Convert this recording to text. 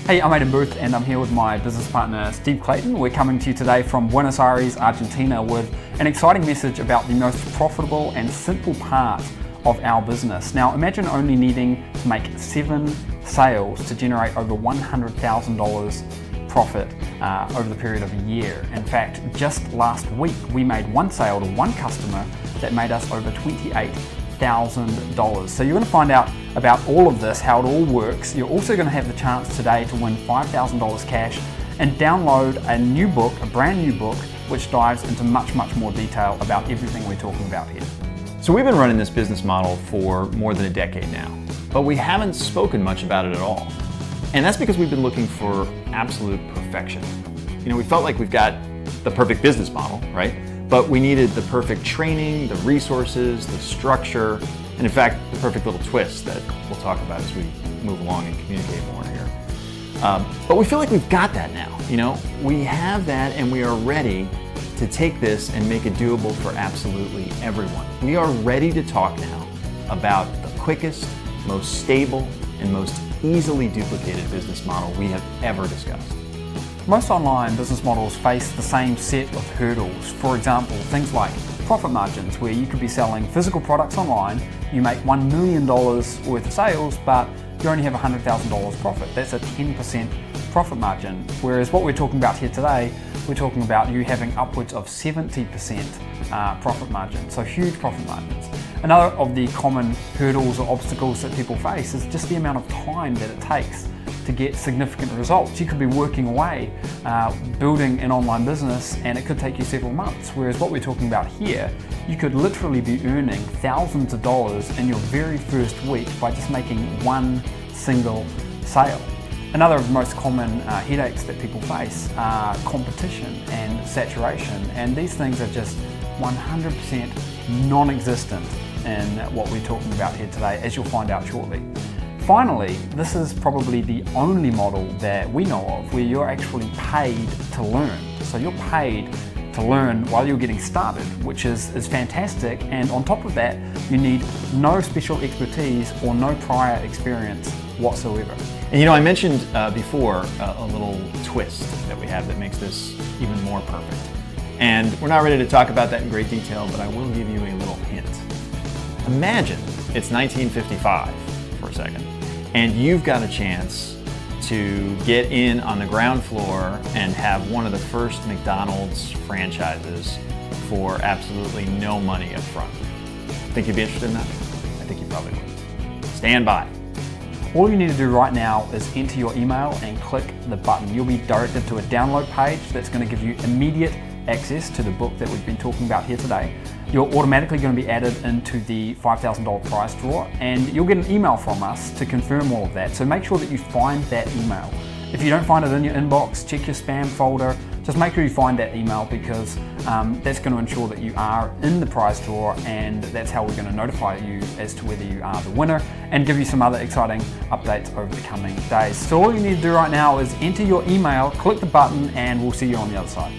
Hey, I'm Aidan and I'm here with my business partner Steve Clayton. We're coming to you today from Buenos Aires, Argentina with an exciting message about the most profitable and simple part of our business. Now imagine only needing to make 7 sales to generate over $100,000 profit over the period of a year. In fact, just last week we made 1 sale to 1 customer that made us over $28,000. So you're going to find out about all of this, how it all works. You're also going to have the chance today to win $5,000 cash and download a new book, a brand new book, which dives into much more detail about everything we're talking about here. So we've been running this business model for more than a decade now, but we haven't spoken much about it at all. And that's because we've been looking for absolute perfection. You know, we felt like we've got the perfect business model, right? But we needed the perfect training, the resources, the structure, and in fact, the perfect little twist that we'll talk about as we move along and communicate more here. But we feel like we've got that now. You know, we have that and we are ready to take this and make it doable for absolutely everyone. We are ready to talk now about the quickest, most stable, and most easily duplicated business model we have ever discussed. Most online business models face the same set of hurdles. For example, things like profit margins, where you could be selling physical products online, you make $1 million worth of sales, but you only have $100,000 profit. That's a 10% profit margin. Whereas what we're talking about here today, we're talking about you having upwards of 70% profit margin, so huge profit margins. Another of the common hurdles or obstacles that people face is just the amount of time that it takes to get significant results. You could be working away, building an online business, and it could take you several months. Whereas what we're talking about here, you could literally be earning thousands of dollars in your very first week by just making 1 single sale. Another of the most common headaches that people face are competition and saturation, and these things are just 100% non-existent in what we're talking about here today, as you'll find out shortly. Finally, this is probably the only model that we know of where you're actually paid to learn. So you're paid to learn while you're getting started, which is fantastic. And on top of that, you need no special expertise or no prior experience whatsoever. And you know, I mentioned before a little twist that we have that makes this even more perfect. And we're not ready to talk about that in great detail, but I will give you a little hint. Imagine it's 1955 for a second, and you've got a chance to get in on the ground floor and have one of the first McDonald's franchises for absolutely no money up front. Think you'd be interested in that? I think you probably would. Stand by. All you need to do right now is enter your email and click the button. You'll be directed to a download page that's going to give you immediate access to the book that we've been talking about here today. You're automatically going to be added into the $5,000 prize draw, and you'll get an email from us to confirm all of that. So make sure that you find that email. If you don't find it in your inbox, check your spam folder. Just make sure you find that email, because that's going to ensure that you are in the prize draw, and that's how we're going to notify you as to whether you are the winner and give you some other exciting updates over the coming days. So all you need to do right now is enter your email, click the button, and we'll see you on the other side.